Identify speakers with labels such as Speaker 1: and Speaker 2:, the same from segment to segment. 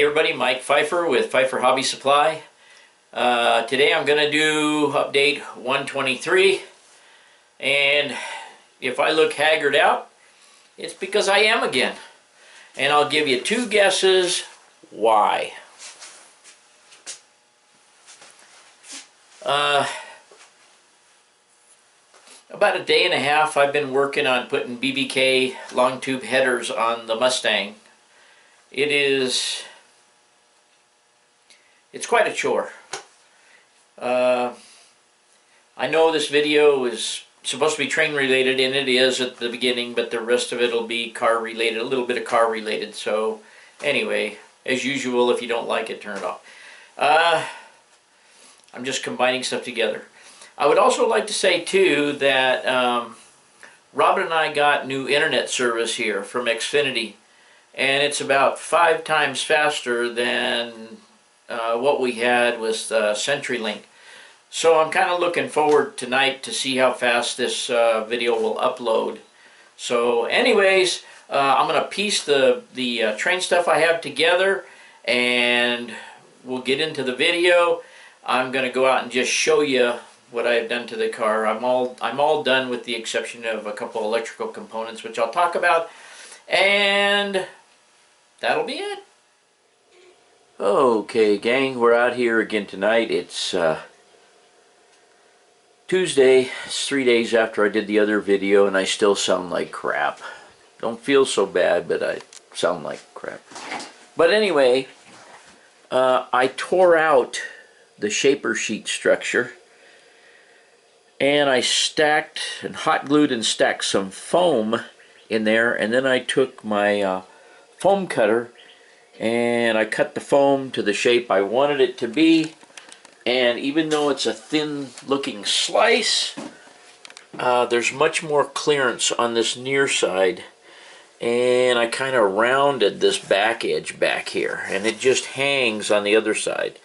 Speaker 1: everybody, Mike Pfeiffer with Pfeiffer Hobby Supply. Today I'm going to do update 123, and if I look haggard out, it's because I am again. And I'll give you two guesses why. About a day and a half I've been working on putting BBK long tube headers on the Mustang. It's quite a chore. I know this video is supposed to be train related, and it is at the beginning, but the rest of it will be car related, a little bit of car related. So anyway, as usual, if you don't like it, turn it off. I'm just combining stuff together. I would also like to say too that Robin and I got new internet service here from Xfinity, and it's about 5 times faster than what we had with CenturyLink. So I'm kind of looking forward tonight to see how fast this video will upload. So anyways, I'm going to piece the train stuff I have together, and we'll get into the video. I'm going to go out and just show you what I have done to the car. I'm all done with the exception of a couple electrical components, which I'll talk about, and that'll be it. Okay, gang, we're out here again tonight. It's Tuesday. It's 3 days after I did the other video, and I still sound like crap. Don't feel so bad, but I sound like crap. But anyway, I tore out the shaper sheet structure, and I stacked and hot glued and stacked some foam in there, and then I took my foam cutter and I cut the foam to the shape I wanted it to be. And even though it's a thin looking slice, there's much more clearance on this near side, and I kind of rounded this back edge back here, and it just hangs on the other side.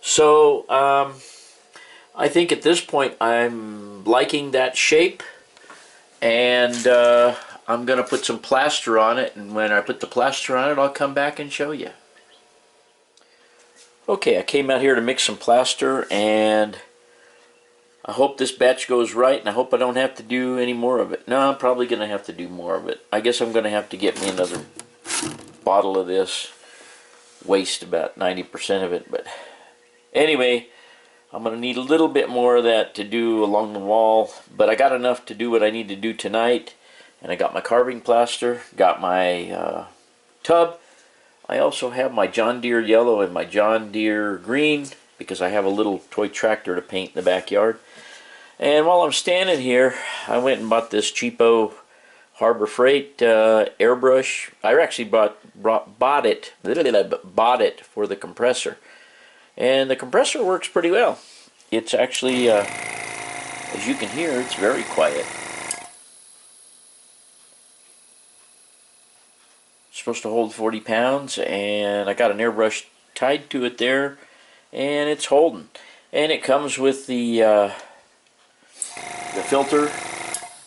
Speaker 1: So I think at this point I'm liking that shape, and I'm going to put some plaster on it, and when I put the plaster on it I'll come back and show you. Okay, I came out here to mix some plaster, and I hope this batch goes right, and I hope I don't have to do any more of it. No, I'm probably going to have to do more of it. I guess I'm going to have to get me another bottle of this, waste about 90% of it, but anyway, I'm going to need a little bit more of that to do along the wall, but I got enough to do what I need to do tonight. And I got my carving plaster, got my tub. I also have my John Deere yellow and my John Deere green, because I have a little toy tractor to paint in the backyard. And while I'm standing here, I went and bought this cheapo Harbor Freight airbrush. I actually bought it for the compressor. And the compressor works pretty well. It's actually, as you can hear, it's very quiet. It's supposed to hold 40 pounds, and I got an airbrush tied to it there, and it's holding. And it comes with the filter,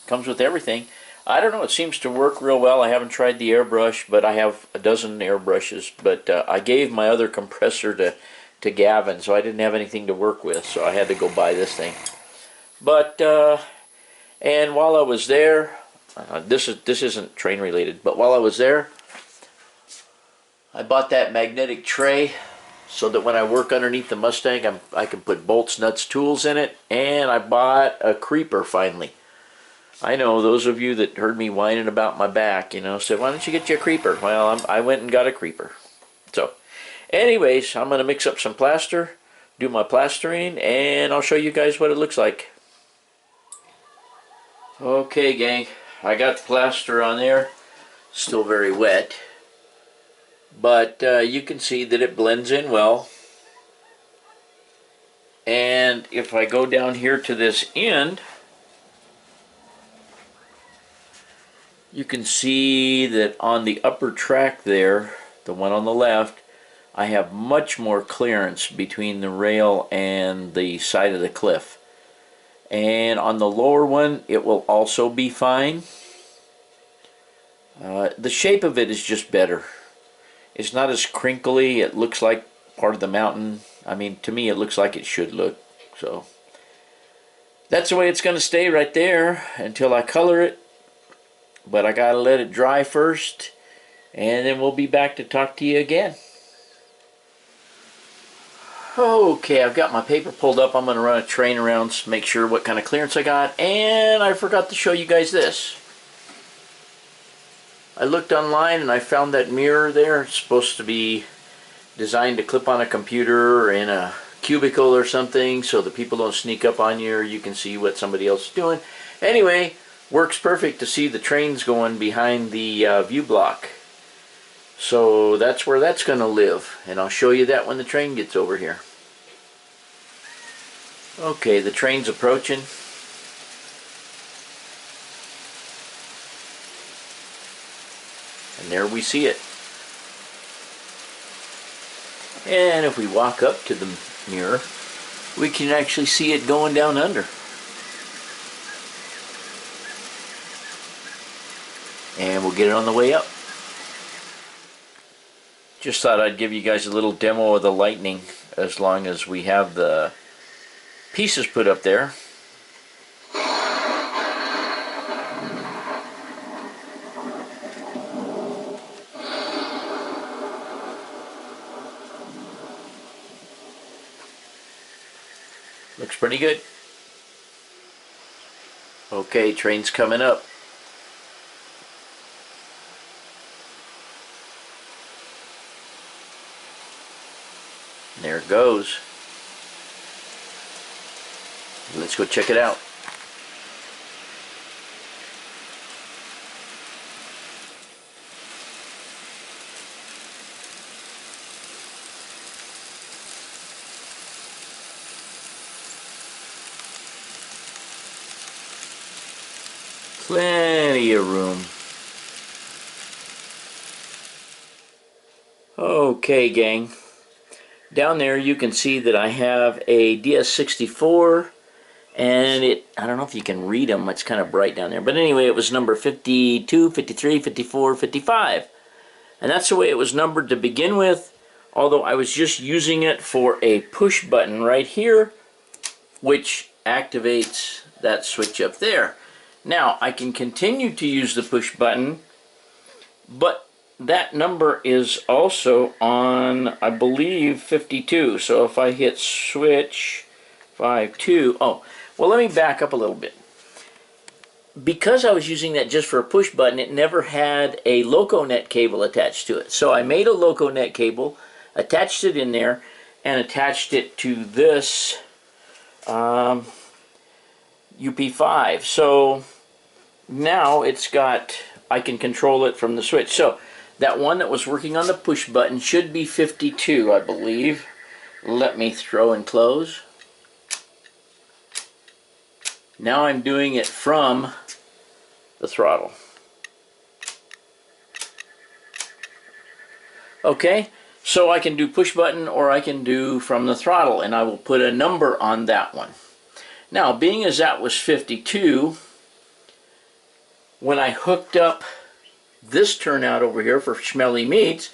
Speaker 1: comes with everything. I don't know, it seems to work real well. I haven't tried the airbrush, but I have a dozen airbrushes. But I gave my other compressor to Gavin, so I didn't have anything to work with, so I had to go buy this thing. But and while I was there, this isn't train related, but while I was there, I bought that magnetic tray so that when I work underneath the Mustang, I can put bolts, nuts, tools in it. And I bought a creeper finally. I know those of you that heard me whining about my back, you know, said, why don't you get you a creeper? Well, I went and got a creeper. So anyways, I'm going to mix up some plaster, do my plastering, and I'll show you guys what it looks like. Okay, gang, I got the plaster on there. Still very wet, but you can see that it blends in well. And if I go down here to this end, you can see that on the upper track there, the one on the left, I have much more clearance between the rail and the side of the cliff. And on the lower one, it will also be fine. The shape of it is just better. It's not as crinkly. It looks like part of the mountain. I mean, to me, it looks like it should look. So that's the way it's going to stay right there until I color it. But I got to let it dry first, and then we'll be back to talk to you again. Okay, I've got my paper pulled up. I'm going to run a train around, make sure what kind of clearance I got. And I forgot to show you guys this. I looked online and I found that mirror there. It's supposed to be designed to clip on a computer or in a cubicle or something so the people don't sneak up on you or you can see what somebody else is doing. Anyway, works perfect to see the trains going behind the view block. So that's where that's going to live, and I'll show you that when the train gets over here. Okay, the train's approaching. And there we see it. And if we walk up to the mirror, we can actually see it going down under. And we'll get it on the way up. Just thought I'd give you guys a little demo of the lightning as long as we have the pieces put up there. Looks pretty good. Okay, train's coming up. There it goes. Let's go check it out. Plenty of room. Okay, gang. Down there you can see that I have a DS64, and I don't know if you can read them, it's kind of bright down there, but anyway, it was number 52, 53, 54, 55, and that's the way it was numbered to begin with, although I was just using it for a push button right here, which activates that switch up there. Now, I can continue to use the push button, but that number is also on, I believe, 52. So if I hit switch 52, oh, well, let me back up a little bit. Because I was using that just for a push button, it never had a LocoNet cable attached to it. So I made a LocoNet cable, attached it in there, and attached it to this UP5. So now it's got, I can control it from the switch. So that one that was working on the push button should be 52, I believe. Let me throw and close. Now I'm doing it from the throttle. Okay, so I can do push button or I can do from the throttle, and I will put a number on that one. Now, being as that was 52, when I hooked up this turnout over here for Schmelly Meats,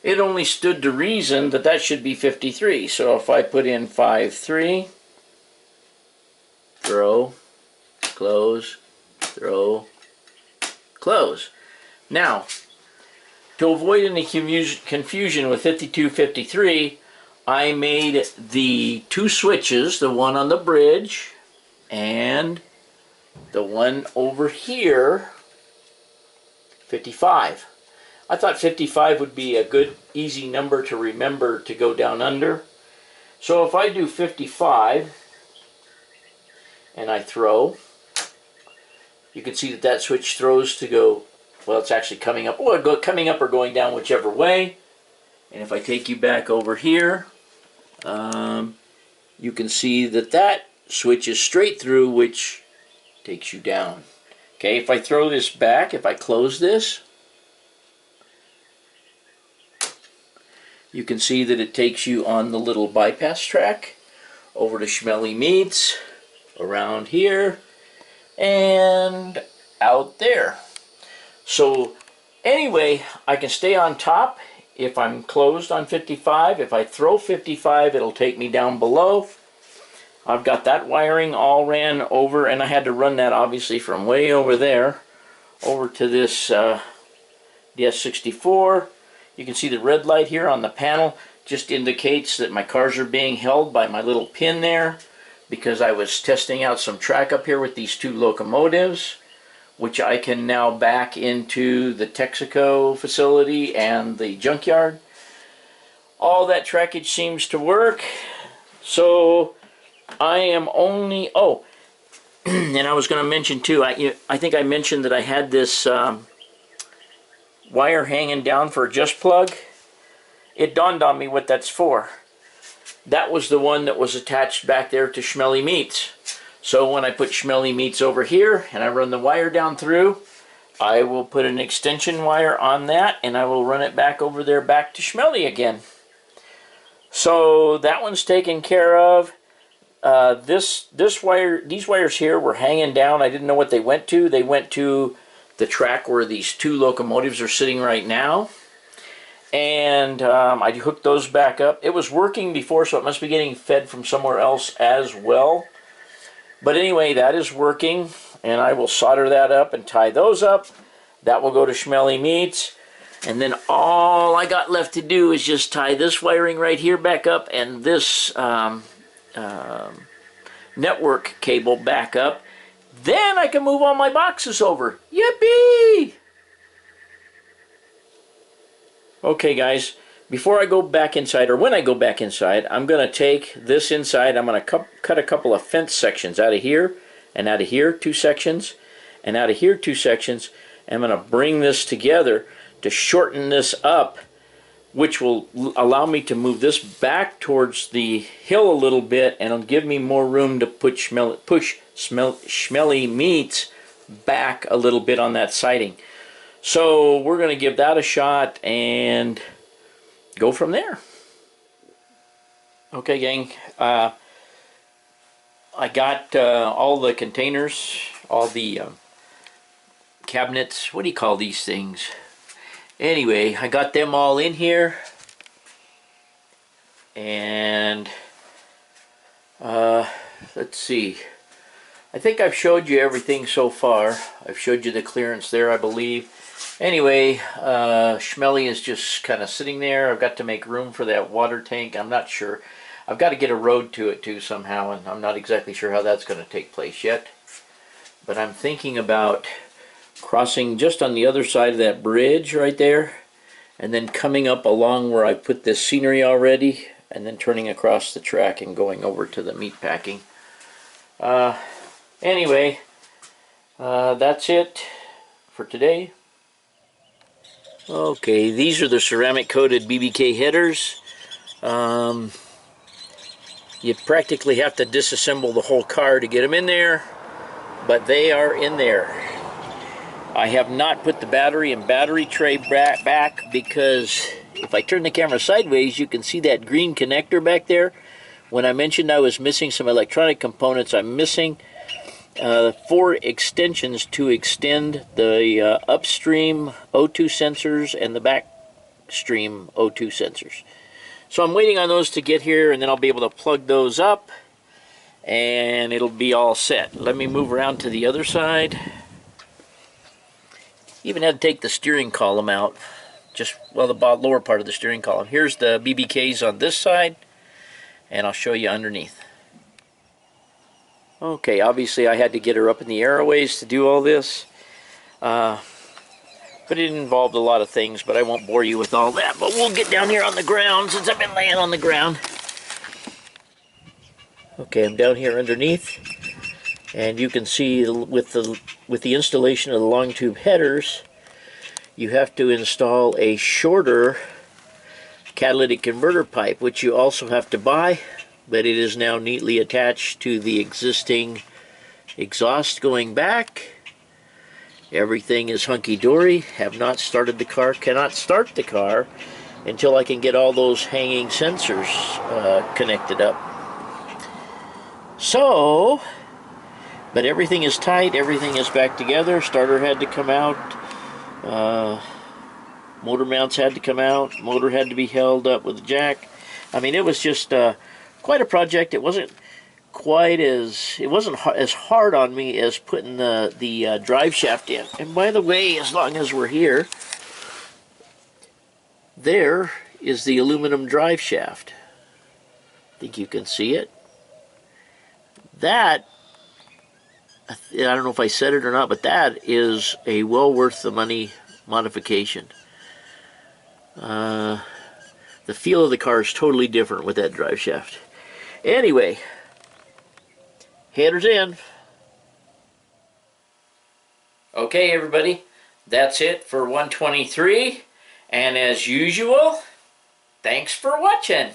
Speaker 1: it only stood to reason that that should be 53. So if I put in 5-3, throw, close, throw, close. Now, to avoid any confusion with 52-53, I made the two switches, the one on the bridge and the one over here, 55. I thought 55 would be a good, easy number to remember to go down under. So if I do 55 and I throw, you can see that that switch throws to go, well, it's actually coming up, or coming up or going down, whichever way. And if I take you back over here, you can see that that switches straight through, which takes you down. Okay, if I throw this back, if I close this, you can see that it takes you on the little bypass track over to Schmelly Meats, around here, and out there. So anyway, I can stay on top if I'm closed on 55. If I throw 55, it'll take me down below. I've got that wiring all ran over, and I had to run that obviously from way over there over to this DS64. You can see the red light here on the panel just indicates that my cars are being held by my little pin there, because I was testing out some track up here with these two locomotives, which I can now back into the Texaco facility and the junkyard. All that trackage seems to work. So I am only, oh, and I was going to mention too, I think I mentioned that I had this wire hanging down for a just plug. It dawned on me what that's for. That was the one that was attached back there to Schmelly Meats. So when I put Schmelly Meats over here and I run the wire down through, I will put an extension wire on that and I will run it back over there back to Schmelly again. So that one's taken care of. These wires here were hanging down. I didn't know what they went to. They went to the track where these two locomotives are sitting right now. And I hooked those back up. It was working before, so it must be getting fed from somewhere else as well. But anyway, that is working, and I will solder that up and tie those up. That will go to Schmelly Meats. And then all I got left to do is just tie this wiring right here back up and this network cable back up. Then I can move all my boxes over. Yippee! Okay guys, before I go back inside, or when I go back inside, I'm going to take this inside. I'm going to cut a couple of fence sections out of here, and out of here 2 sections, and out of here 2 sections. I'm going to bring this together to shorten this up, which will allow me to move this back towards the hill a little bit, and it'll give me more room to push Schmelly Meats back a little bit on that siding. So we're going to give that a shot and go from there. Okay, gang. I got all the containers, all the cabinets. What do you call these things? Anyway, I got them all in here. And let's see. I think I've showed you everything so far. I've showed you the clearance there, I believe. Anyway, Schmelly is just kind of sitting there. I've got to make room for that water tank. I'm not sure. I've got to get a road to it too somehow, and I'm not exactly sure how that's going to take place yet. But I'm thinking about crossing just on the other side of that bridge right there, and then coming up along where I put this scenery already, and then turning across the track and going over to the meat packing. Anyway, that's it for today. Okay, these are the ceramic coated BBK headers. You practically have to disassemble the whole car to get them in there, but they are in there. I have not put the battery and battery tray back because if I turn the camera sideways, you can see that green connector back there. When I mentioned I was missing some electronic components, I'm missing 4 extensions to extend the upstream O2 sensors and the backstream O2 sensors. So I'm waiting on those to get here, and then I'll be able to plug those up and it'll be all set. Let me move around to the other side. Even had to take the steering column out, just, well, the lower part of the steering column. Here's the BBKs on this side, and I'll show you underneath. Okay, obviously I had to get her up in the airways to do all this, but it involved a lot of things, but I won't bore you with all that. But we'll get down here on the ground since I've been laying on the ground. Okay, I'm down here underneath, and you can see with the installation of the long tube headers, you have to install a shorter catalytic converter pipe, which you also have to buy, but it is now neatly attached to the existing exhaust going back. Everything is hunky-dory. Have not started the car, cannot start the car until I can get all those hanging sensors connected up. So, but everything is tight, everything is back together. Starter had to come out. Motor mounts had to come out. Motor had to be held up with a jack. I mean, it was just quite a project. It wasn't as hard on me as putting the drive shaft in. And by the way, as long as we're here, there is the aluminum drive shaft. I think you can see it. That, I don't know if I said it or not, but that is a well worth the money modification. The feel of the car is totally different with that drive shaft. Anyway, headers in. Okay, everybody, that's it for 123. And as usual, thanks for watching.